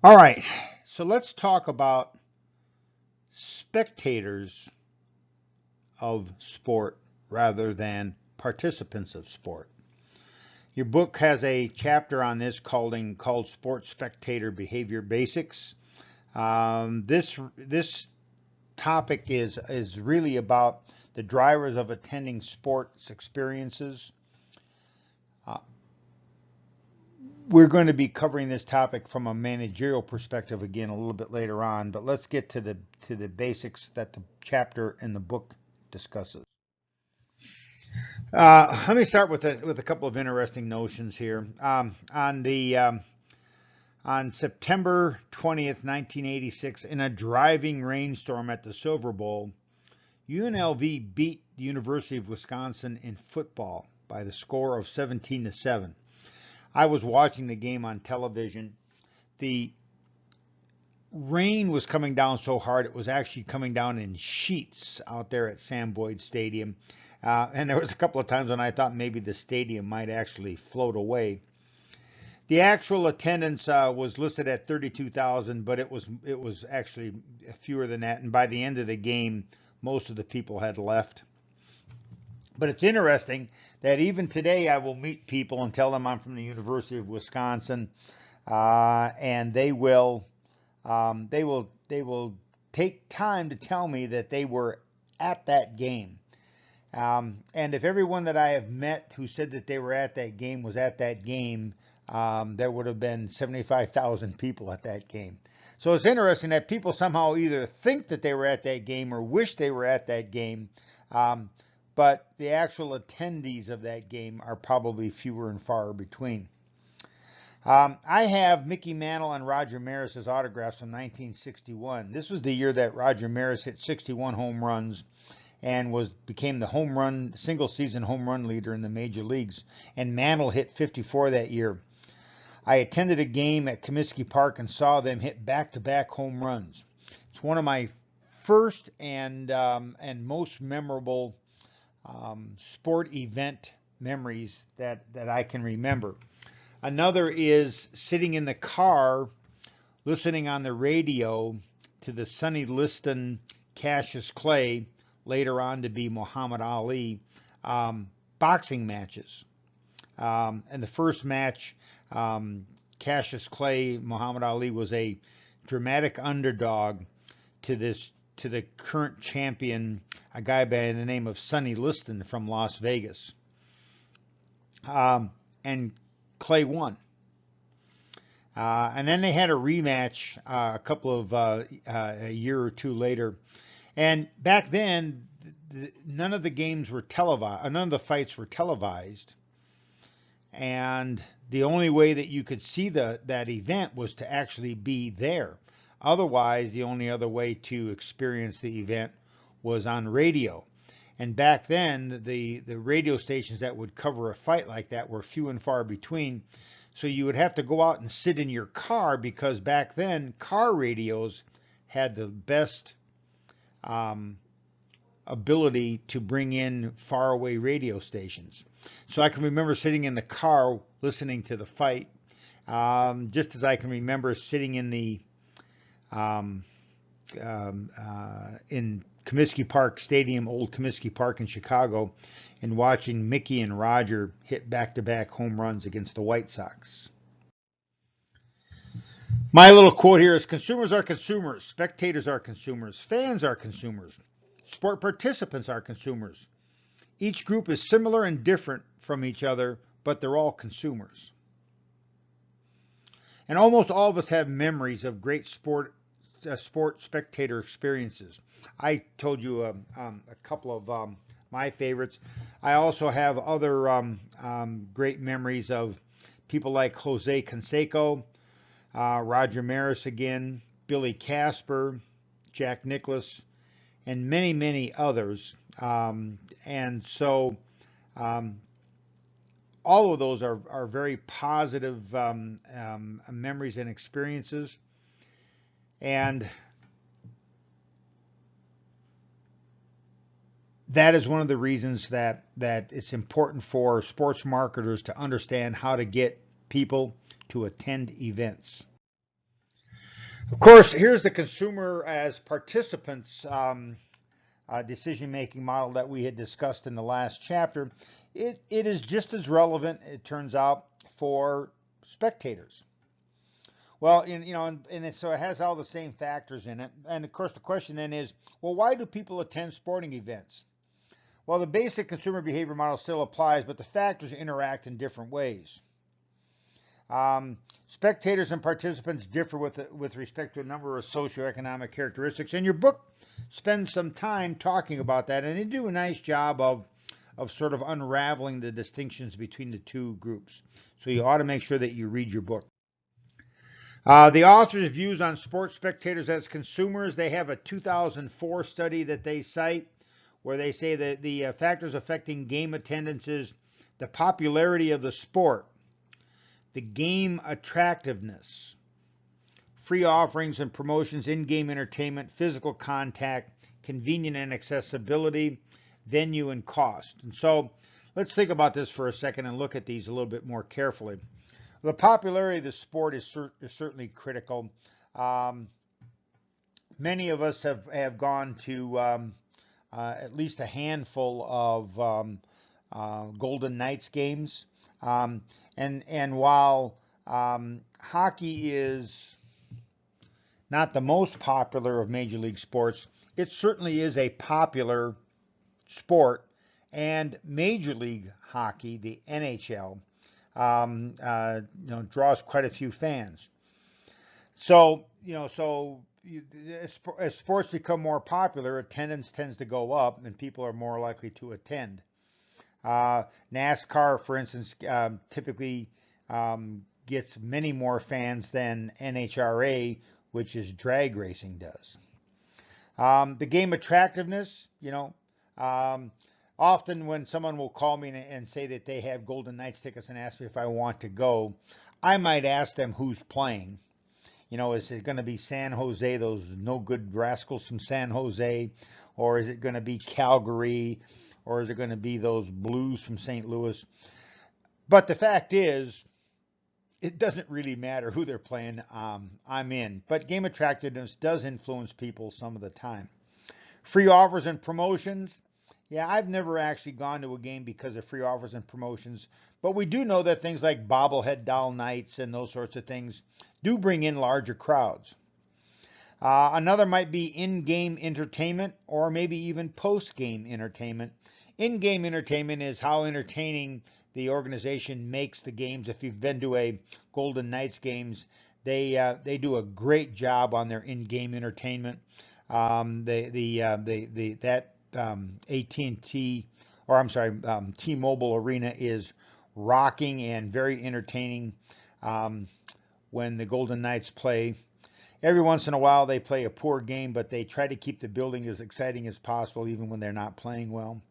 All right, so let's talk about spectators of sport rather than participants of sport. Your book has a chapter on this called Sports Spectator Behavior Basics. This topic is really about the drivers of attending sports experiences. Uh, we're going to be covering this topic from a managerial perspective again a little bit later on, but let's get to the basics that the chapter in the book discusses. Let me start with a couple of interesting notions here. On September 20th, 1986, in a driving rainstorm at the Silver Bowl, UNLV beat the University of Wisconsin in football by the score of 17-7. I was watching the game on television. The rain was coming down so hard it was actually coming down in sheets out there at Sam Boyd Stadium. And there was a couple of times when I thought maybe the stadium might actually float away. The actual attendance was listed at 32,000, but it was actually fewer than that. And by the end of the game, most of the people had left. But it's interesting that even today I will meet people and tell them I'm from the University of Wisconsin, and they will take time to tell me that they were at that game. And if everyone that I have met who said that they were at that game was at that game, there would have been 75,000 people at that game. So it's interesting that people somehow either think that they were at that game or wish they were at that game, but the actual attendees of that game are probably fewer and far between. I have Mickey Mantle and Roger Maris's autographs from 1961. This was the year that Roger Maris hit 61 home runs and became the single season home run leader in the major leagues. And Mantle hit 54 that year. I attended a game at Comiskey Park and saw them hit back-to-back home runs. It's one of my first and most memorable sport event memories that I can remember. Another is sitting in the car, listening on the radio to the Sonny Liston, Cassius Clay, later on to be Muhammad Ali, boxing matches. And the first match, Cassius Clay, Muhammad Ali was a dramatic underdog to the current champion, a guy by the name of Sonny Liston from Las Vegas. And Clay won. And then they had a rematch a year or two later. And back then, none of the games were televised. None of the fights were televised. And the only way that you could see that event was to actually be there. Otherwise, the only other way to experience the event was on radio. And back then, the radio stations that would cover a fight like that were few and far between. So you would have to go out and sit in your car because back then, car radios had the best ability to bring in faraway radio stations. So I can remember sitting in the car listening to the fight, just as I can remember sitting in Comiskey Park Stadium, old Comiskey Park in Chicago, and watching Mickey and Roger hit back-to-back home runs against the White Sox. My little quote here is: consumers are consumers, spectators are consumers, fans are consumers, sport participants are consumers. Each group is similar and different from each other, but they're all consumers. And almost all of us have memories of great sport spectator experiences. I told you a couple of my favorites. I also have other great memories of people like Jose Canseco, Roger Maris again, Billy Casper, Jack Nicklaus, and many, many others. And so all of those are very positive memories and experiences. And that is one of the reasons that it's important for sports marketers to understand how to get people to attend events. Of course, here's the consumer as participants decision-making model that we had discussed in the last chapter. It is just as relevant, it turns out, for spectators. Well, so it has all the same factors in it. And of course, the question then is, well, why do people attend sporting events? Well, the basic consumer behavior model still applies, but the factors interact in different ways. Spectators and participants differ with respect to a number of socioeconomic characteristics, and your book spends some time talking about that, and you do a nice job of sort of unraveling the distinctions between the two groups. So you ought to make sure that you read your book. The author's views on sports spectators as consumers, they have a 2004 study that they cite where they say that the factors affecting game attendance is the popularity of the sport, the game attractiveness, free offerings and promotions, in-game entertainment, physical contact, convenience and accessibility, venue, and cost. And so let's think about this for a second and look at these a little bit more carefully. The popularity of the sport is certainly critical. Many of us have gone to at least a handful of Golden Knights games. And while hockey is not the most popular of major league sports, it certainly is a popular sport. And Major League Hockey, the NHL, draws quite a few fans. So as sports become more popular, attendance tends to go up, and people are more likely to attend. NASCAR, for instance, typically gets many more fans than NHRA, which is drag racing, does. The game attractiveness, often when someone will call me and say that they have Golden Knights tickets and ask me if I want to go, I might ask them who's playing. Is it going to be San Jose, those no good rascals from San Jose? Or is it going to be Calgary? Or is it going to be those Blues from St. Louis? But the fact is, it doesn't really matter who they're playing. I'm in. But game attractiveness does influence people some of the time. Free offers and promotions. Yeah, I've never actually gone to a game because of free offers and promotions. But we do know that things like bobblehead doll nights and those sorts of things do bring in larger crowds. Another might be in-game entertainment or maybe even post-game entertainment. In-game entertainment is how entertaining the organization makes the games. If you've been to a Golden Knights games, they do a great job on their in-game entertainment. AT&T, or I'm sorry, T-Mobile Arena is rocking and very entertaining when the Golden Knights play. Every once in a while they play a poor game, but they try to keep the building as exciting as possible even when they're not playing well.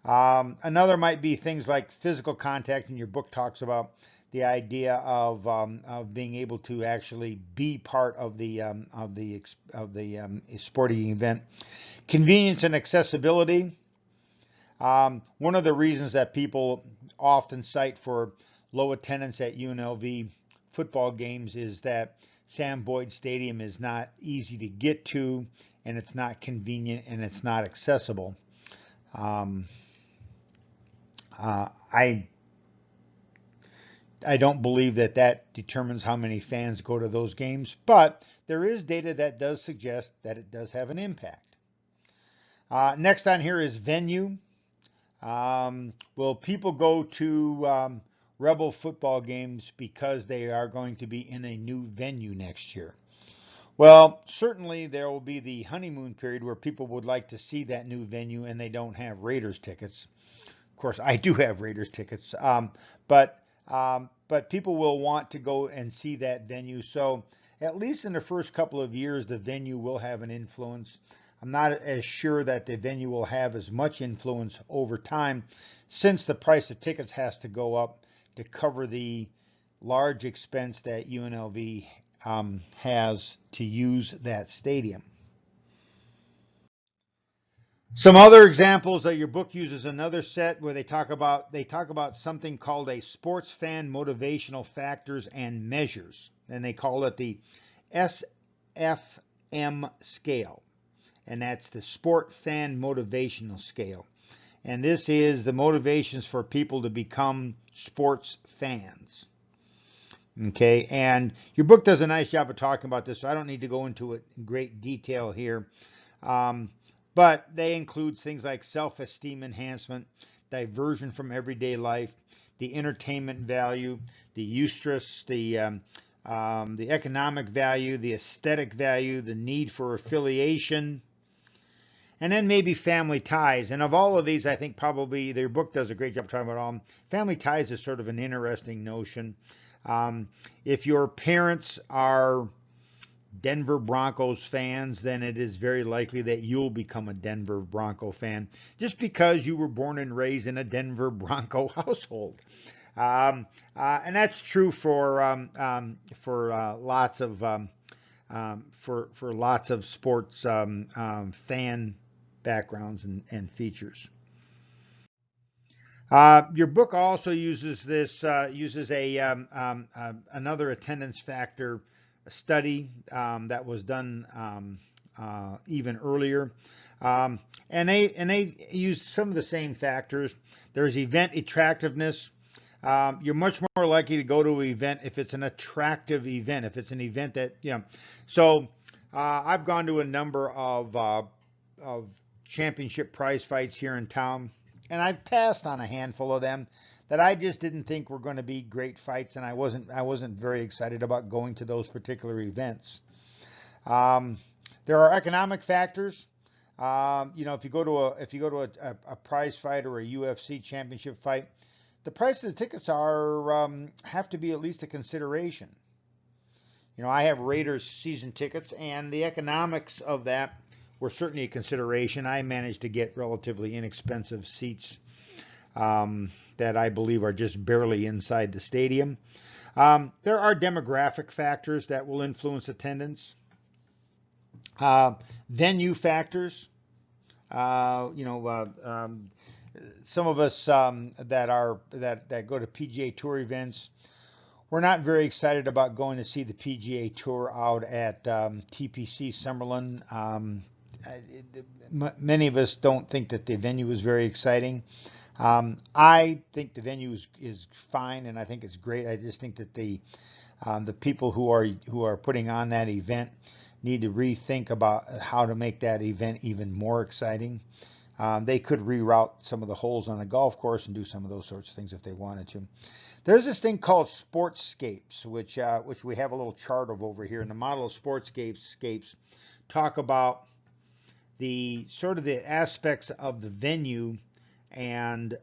Another might be things like physical contact, and your book talks about the idea of being able to actually be part of the sporting event. Convenience and accessibility. One of the reasons that people often cite for low attendance at UNLV football games is that Sam Boyd Stadium is not easy to get to, and it's not convenient, and it's not accessible. I don't believe that determines how many fans go to those games, but there is data that does suggest that it does have an impact. Next on here is venue. Will people go to Rebel football games because they are going to be in a new venue next year? Well, certainly there will be the honeymoon period where people would like to see that new venue and they don't have Raiders tickets. Of course, I do have Raiders tickets, but people will want to go and see that venue. So at least in the first couple of years, the venue will have an influence. I'm not as sure that the venue will have as much influence over time, since the price of tickets has to go up to cover the large expense that UNLV has to use that stadium. Some other examples that your book uses another set where they talk about something called a sports fan motivational factors and measures, and they call it the FM scale, and that's the Sport Fan Motivational Scale. And this is the motivations for people to become sports fans. Okay, and your book does a nice job of talking about this, so I don't need to go into it in great detail here. Um, but they include things like self-esteem enhancement, diversion from everyday life, the entertainment value, the eustress, the economic value, the aesthetic value, the need for affiliation, and then maybe family ties. And of all of these, I think probably their book does a great job talking about all of them. Family ties is sort of an interesting notion. If your parents are Denver Broncos fans, then it is very likely that you'll become a Denver Bronco fan just because you were born and raised in a Denver Bronco household. And that's true for lots of for lots of sports fan backgrounds and features. Your book also uses another attendance factor study that was done even earlier, and they use some of the same factors. There's event attractiveness. You're much more likely to go to an event if it's an attractive event, if it's an event that, you know. So I've gone to a number of championship prize fights here in town, and I've passed on a handful of them that I just didn't think were going to be great fights, and I wasn't very excited about going to those particular events. There are economic factors. If you go to a prize fight or a UFC championship fight, the price of the tickets have to be at least a consideration. I have Raiders season tickets, and the economics of that were certainly a consideration. I managed to get relatively inexpensive seats that I believe are just barely inside the stadium. There are demographic factors that will influence attendance. Venue factors. Some of us that go to PGA Tour events, we're not very excited about going to see the PGA Tour out at TPC Summerlin. Many of us don't think that the venue is very exciting. I think the venue is fine, and I think it's great. I just think that the people who are putting on that event need to rethink about how to make that event even more exciting. They could reroute some of the holes on the golf course and do some of those sorts of things if they wanted to. There's this thing called sportscapes, which we have a little chart of over here. And the model of sportscapes talk about the sort of the aspects of the venue and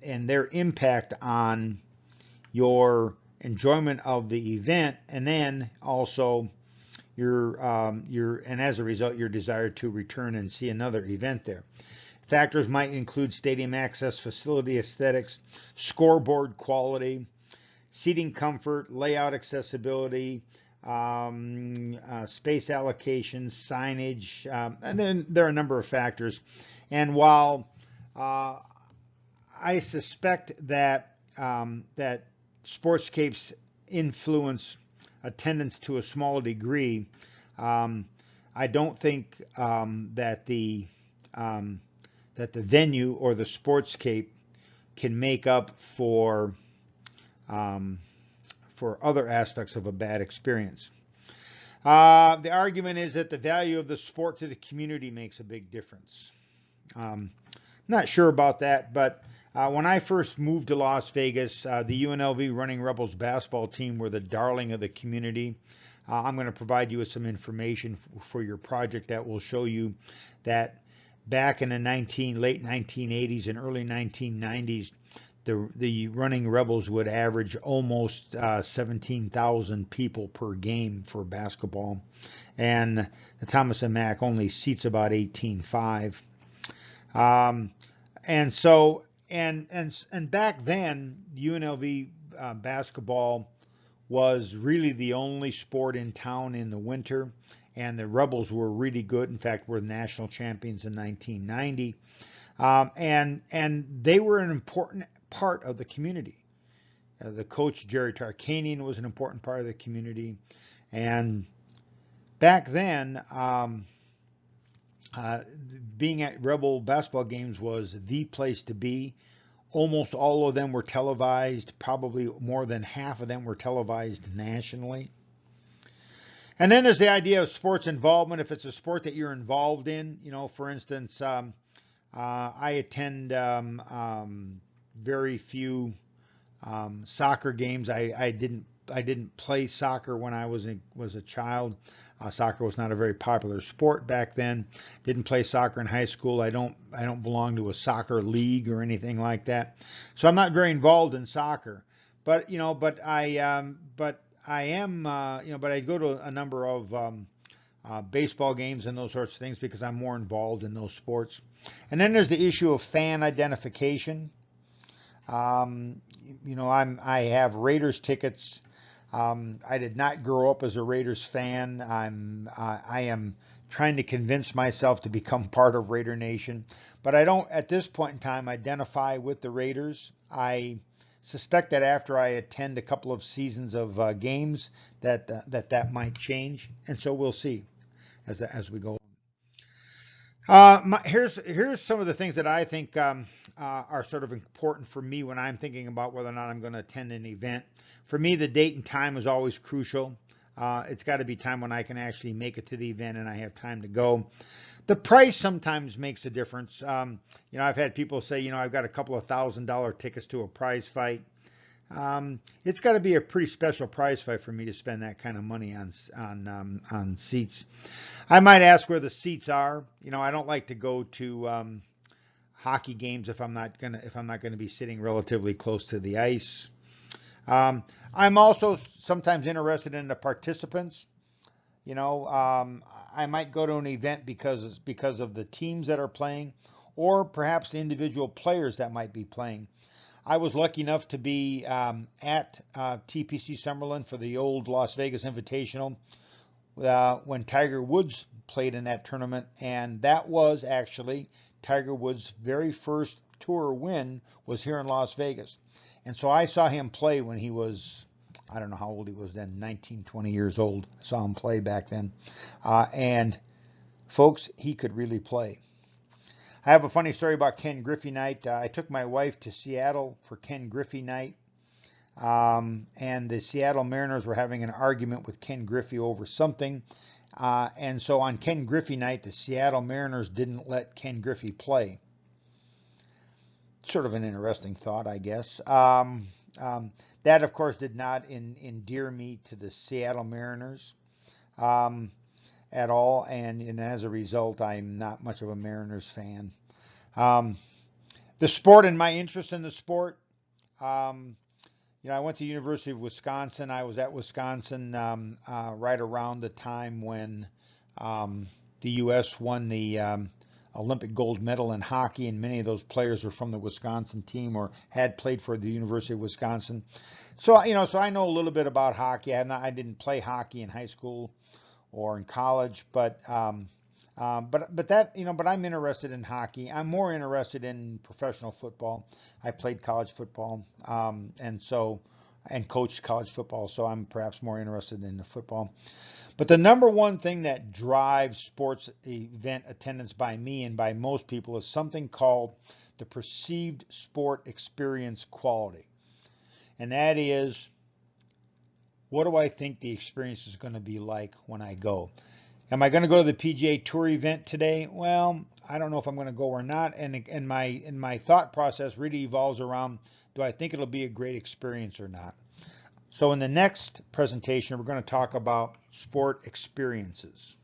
their impact on your enjoyment of the event, and then also and as a result, your desire to return and see another event there. Factors might include stadium access, facility aesthetics, scoreboard quality, seating comfort, layout accessibility, space allocation, signage, and then there are a number of factors. And while I suspect that sportscapes influence attendance to a small degree, I don't think that the venue or the sportscape can make up for other aspects of a bad experience. The argument is that the value of the sport to the community makes a big difference. I'm not sure about that, but when I first moved to Las Vegas, the UNLV Running Rebels basketball team were the darling of the community. I'm going to provide you with some information for your project that will show you that back in the late 1980s and early 1990s, the Running Rebels would average almost 17,000 people per game for basketball, and the Thomas and Mack only seats about 18,500. And so, and back then, UNLV basketball was really the only sport in town in the winter, and the Rebels were really good. In fact, were national champions in 1990, and they were an important part of the community. The coach Jerry Tarkanian was an important part of the community, and back then, being at Rebel basketball games was the place to be. Almost all of them were televised. Probably more than half of them were televised nationally. And then there's the idea of sports involvement. If it's a sport that you're involved in, for instance, I attend very few soccer games. I didn't play soccer when I was a child. Soccer was not a very popular sport back then. Didn't play soccer in high school. I don't belong to a soccer league or anything like that. So I'm not very involved in soccer. But I am but I go to a number of baseball games and those sorts of things because I'm more involved in those sports. And then there's the issue of fan identification. I have Raiders tickets. I did not grow up as a Raiders fan. I am trying to convince myself to become part of Raider Nation, but I don't at this point in time identify with the Raiders. I suspect that after I attend a couple of seasons of games that might change, and so we'll see as we go. Here's some of the things that I think are sort of important for me when I'm thinking about whether or not I'm going to attend an event. For me, the date and time is always crucial. It's got to be time when I can actually make it to the event and I have time to go. The price sometimes makes a difference. I've had people say, I've got a couple of $1,000 tickets to a prize fight. It's got to be a pretty special prize fight for me to spend that kind of money on seats. I might ask where the seats are. I don't like to go to hockey games if I'm not gonna be sitting relatively close to the ice. I'm also sometimes interested in the participants. I might go to an event because of the teams that are playing, or perhaps the individual players that might be playing. I was lucky enough to be at TPC Summerlin for the old Las Vegas Invitational when Tiger Woods played in that tournament, and that was actually Tiger Woods' very first tour win was here in Las Vegas. And so I saw him play when he was, I don't know how old he was then, 19, 20 years old. I saw him play back then. And folks, he could really play. I have a funny story about Ken Griffey night. I took my wife to Seattle for Ken Griffey night. And the Seattle Mariners were having an argument with Ken Griffey over something. And so on Ken Griffey night, the Seattle Mariners didn't let Ken Griffey play. Sort of an interesting thought, I guess. That, of course, did not endear me to the Seattle Mariners at all, and as a result, I'm not much of a Mariners fan. The sport and my interest in the sport. I went to the University of Wisconsin. I was at Wisconsin right around the time when the U.S. won the Olympic gold medal in hockey, and many of those players were from the Wisconsin team or had played for the University of Wisconsin. So I know a little bit about hockey. I didn't play hockey in high school or in college, but I'm interested in hockey. I'm more interested in professional football. I played college football, and coached college football, so I'm perhaps more interested in the football. But the number one thing that drives sports event attendance by me and by most people is something called the perceived sport experience quality. And that is, what do I think the experience is going to be like when I go? Am I going to go to the PGA Tour event today? Well, I don't know if I'm going to go or not. And my thought process really evolves around, do I think it'll be a great experience or not? So in the next presentation, we're going to talk about sport experiences.